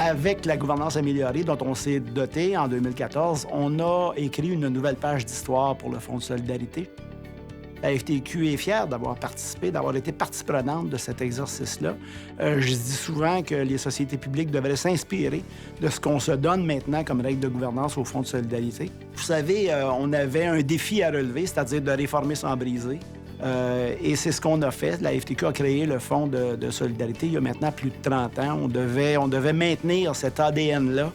Avec la gouvernance améliorée dont on s'est doté en 2014, on a écrit une nouvelle page d'histoire pour le Fonds de solidarité. La FTQ est fière d'avoir participé, d'avoir été partie prenante de cet exercice-là. Je dis souvent que les sociétés publiques devraient s'inspirer de ce qu'on se donne maintenant comme règle de gouvernance au Fonds de solidarité. Vous savez, on avait un défi à relever, c'est-à-dire de réformer sans briser. Et c'est ce qu'on a fait. La FTQ a créé le Fonds de solidarité il y a maintenant plus de 30 ans. On devait maintenir cet ADN-là,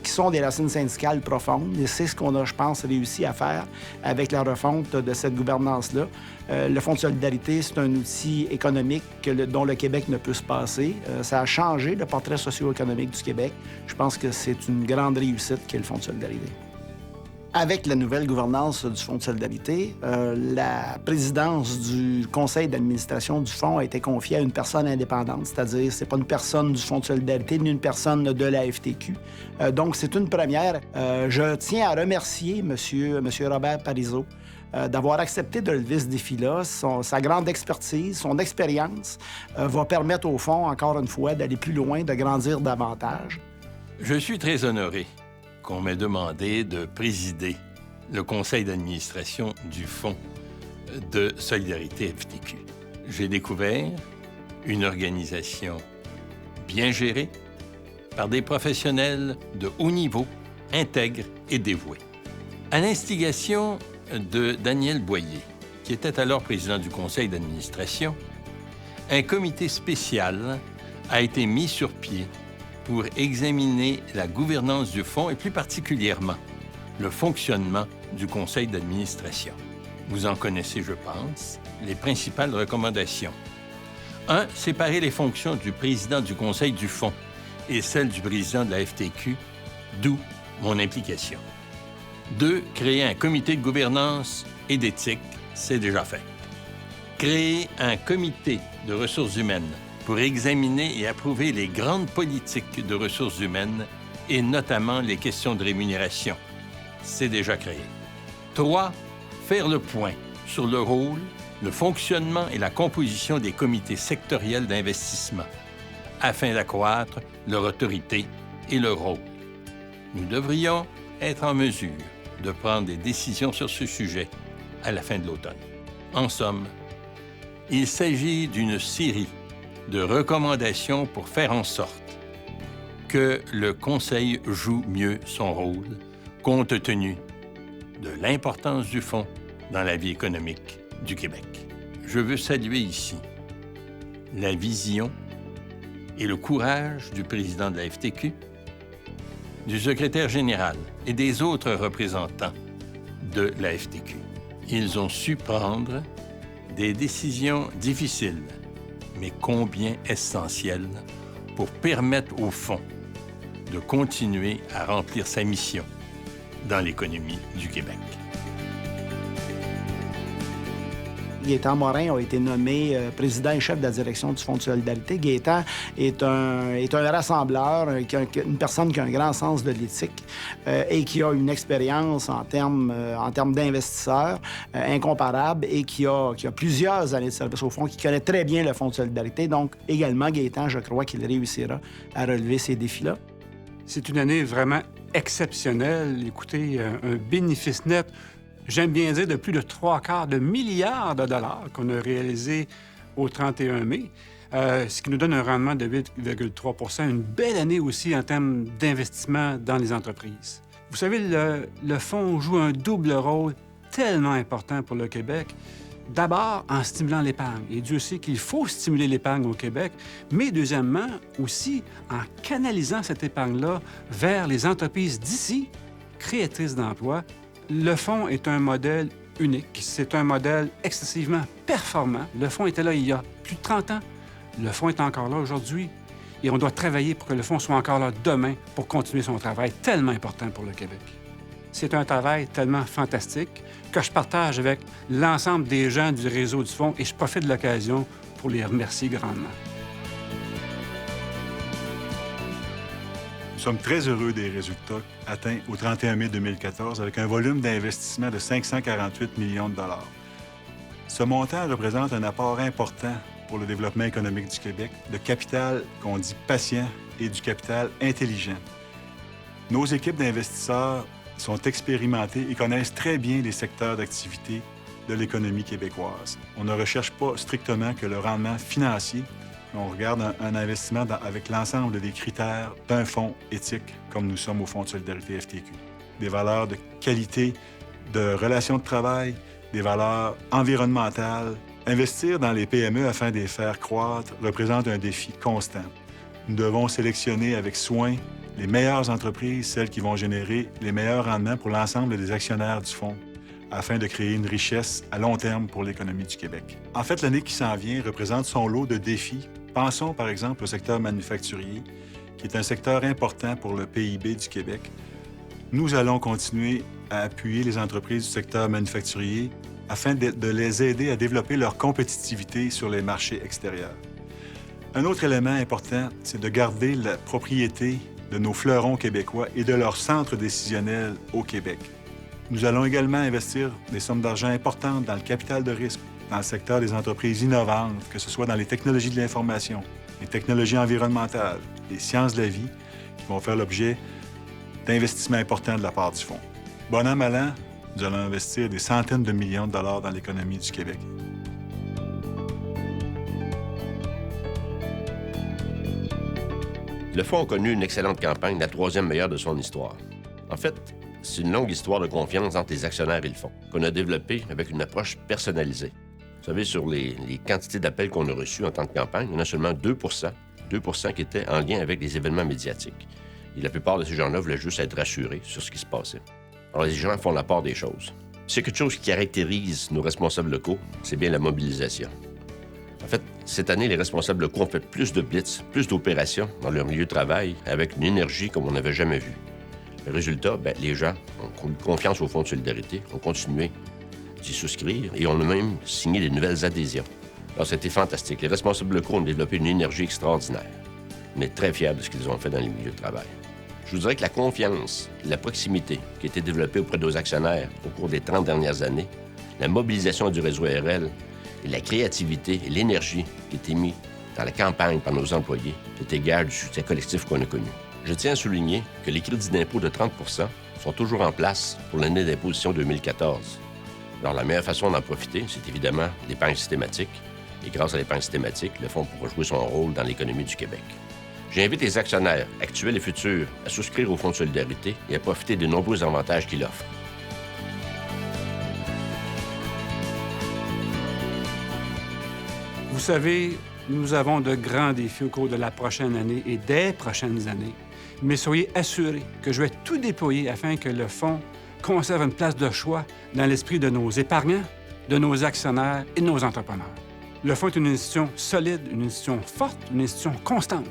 qui sont des racines syndicales profondes. Et c'est ce qu'on a, je pense, réussi à faire avec la refonte de cette gouvernance-là. Le Fonds de solidarité, c'est un outil économique dont le Québec ne peut se passer. Ça a changé le portrait socio-économique du Québec. Je pense que c'est une grande réussite qu'est le Fonds de solidarité. Avec la nouvelle gouvernance du Fonds de solidarité, la présidence du conseil d'administration du Fonds a été confiée à une personne indépendante, c'est-à-dire c'est pas une personne du Fonds de solidarité ni une personne de la FTQ. Donc, c'est une première. Je tiens à remercier M. Robert Parizeau d'avoir accepté de relever ce défi-là. Sa grande expertise, son expérience va permettre au Fonds, encore une fois, d'aller plus loin, de grandir davantage. Je suis très honoré qu'on m'ait demandé de présider le conseil d'administration du Fonds de solidarité FTQ. J'ai découvert une organisation bien gérée par des professionnels de haut niveau, intègres et dévoués. À l'instigation de Daniel Boyer, qui était alors président du conseil d'administration, un comité spécial a été mis sur pied pour examiner la gouvernance du Fonds et plus particulièrement le fonctionnement du conseil d'administration. Vous en connaissez, je pense, les principales recommandations. 1. Séparer les fonctions du président du conseil du Fonds et celles du président de la FTQ, d'où mon implication. 2. Créer un comité de gouvernance et d'éthique, c'est déjà fait. Créer un comité de ressources humaines pour examiner et approuver les grandes politiques de ressources humaines et notamment les questions de rémunération. C'est déjà créé. 3. Faire le point sur le rôle, le fonctionnement et la composition des comités sectoriels d'investissement afin d'accroître leur autorité et leur rôle. Nous devrions être en mesure de prendre des décisions sur ce sujet à la fin de l'automne. En somme, il s'agit d'une série de recommandations pour faire en sorte que le Conseil joue mieux son rôle, compte tenu de l'importance du Fonds dans la vie économique du Québec. Je veux saluer ici la vision et le courage du président de la FTQ, du secrétaire général et des autres représentants de la FTQ. Ils ont su prendre des décisions difficiles, mais combien essentielles pour permettre au Fonds de continuer à remplir sa mission dans l'économie du Québec. Gaétan Morin a été nommé président et chef de la direction du Fonds de solidarité. Gaétan est un rassembleur, une personne qui a un grand sens de l'éthique et qui a une expérience en termes d'investisseur incomparable et qui a plusieurs années de service au Fonds, qui connaît très bien le Fonds de solidarité. Donc, également, Gaétan, je crois qu'il réussira à relever ces défis-là. C'est une année vraiment exceptionnelle. Écoutez, un bénéfice net, j'aime bien dire, de plus de 3/4 de milliards de dollars qu'on a réalisé au 31 mai, ce qui nous donne un rendement de 8,3 %, une belle année aussi en termes d'investissement dans les entreprises. Vous savez, le Fonds joue un double rôle tellement important pour le Québec. D'abord, en stimulant l'épargne. Et Dieu sait qu'il faut stimuler l'épargne au Québec, mais deuxièmement, aussi en canalisant cette épargne-là vers les entreprises d'ici, créatrices d'emplois. Le Fonds est un modèle unique. C'est un modèle excessivement performant. Le Fonds était là il y a plus de 30 ans. Le Fonds est encore là aujourd'hui. Et on doit travailler pour que le Fonds soit encore là demain pour continuer son travail tellement important pour le Québec. C'est un travail tellement fantastique que je partage avec l'ensemble des gens du réseau du Fonds et je profite de l'occasion pour les remercier grandement. Nous sommes très heureux des résultats atteints au 31 mai 2014 avec un volume d'investissement de 548 millions de dollars. Ce montant représente un apport important pour le développement économique du Québec, de capital qu'on dit patient et du capital intelligent. Nos équipes d'investisseurs sont expérimentées et connaissent très bien les secteurs d'activité de l'économie québécoise. On ne recherche pas strictement que le rendement financier, mais on regarde un investissement avec l'ensemble des critères d'un fonds éthique, comme nous sommes au Fonds de solidarité FTQ. Des valeurs de qualité, de relations de travail, des valeurs environnementales. Investir dans les PME afin de les faire croître représente un défi constant. Nous devons sélectionner avec soin les meilleures entreprises, celles qui vont générer les meilleurs rendements pour l'ensemble des actionnaires du fonds, afin de créer une richesse à long terme pour l'économie du Québec. En fait, l'année qui s'en vient représente son lot de défis. Pensons par exemple au secteur manufacturier, qui est un secteur important pour le PIB du Québec. Nous allons continuer à appuyer les entreprises du secteur manufacturier afin de les aider à développer leur compétitivité sur les marchés extérieurs. Un autre élément important, c'est de garder la propriété de nos fleurons québécois et de leurs centres décisionnels au Québec. Nous allons également investir des sommes d'argent importantes dans le capital de risque, dans le secteur des entreprises innovantes, que ce soit dans les technologies de l'information, les technologies environnementales, les sciences de la vie, qui vont faire l'objet d'investissements importants de la part du Fonds. Bon an, mal an, nous allons investir des centaines de millions de dollars dans l'économie du Québec. Le Fonds a connu une excellente campagne, la troisième meilleure de son histoire. En fait, c'est une longue histoire de confiance entre les actionnaires et le Fonds, qu'on a développée avec une approche personnalisée. Vous savez, sur les quantités d'appels qu'on a reçus en temps de campagne, il y en a seulement 2 qui étaient en lien avec les événements médiatiques. Et la plupart de ces gens-là voulaient juste être rassurés sur ce qui se passait. Alors, les gens font la part des choses. C'est quelque chose qui caractérise nos responsables locaux, c'est bien la mobilisation. En fait, cette année, les responsables locaux ont fait plus de blitz, plus d'opérations dans leur milieu de travail, avec une énergie comme on n'avait jamais vu. Le résultat, les gens ont eu confiance au Fonds de solidarité, ont continué d'y souscrire et on a même signé des nouvelles adhésions. Alors, c'était fantastique. Les responsables locaux ont développé une énergie extraordinaire. On est très fiers de ce qu'ils ont fait dans les milieux de travail. Je vous dirais que la confiance, la proximité qui a été développée auprès de nos actionnaires au cours des 30 dernières années, la mobilisation du réseau RL et la créativité et l'énergie qui a été mise dans la campagne par nos employés, c'était gage du succès collectif qu'on a connu. Je tiens à souligner que les crédits d'impôt de 30 % sont toujours en place pour l'année d'imposition 2014. Alors, la meilleure façon d'en profiter, c'est évidemment l'épargne systématique. Et grâce à l'épargne systématique, le Fonds pourra jouer son rôle dans l'économie du Québec. J'invite les actionnaires, actuels et futurs, à souscrire au Fonds de solidarité et à profiter des nombreux avantages qu'il offre. Vous savez, nous avons de grands défis au cours de la prochaine année et des prochaines années. Mais soyez assurés que je vais tout déployer afin que le Fonds conserve une place de choix dans l'esprit de nos épargnants, de nos actionnaires et de nos entrepreneurs. Le Fonds est une institution solide, une institution forte, une institution constante,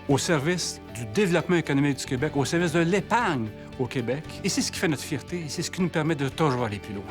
au service du développement économique du Québec, au service de l'épargne au Québec. Et c'est ce qui fait notre fierté et c'est ce qui nous permet de toujours aller plus loin.